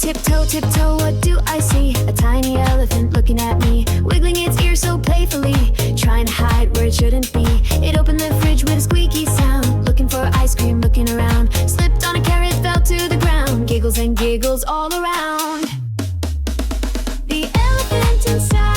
Tiptoe, tiptoe, what do I see? A tiny elephant looking at me, wiggling its ears so playfully, trying to hide where it shouldn't be. It opened the fridge with a squeaky sound, looking for ice cream, looking around, slipped on a carrot, fell to the ground, giggles and giggles all around. The elephant inside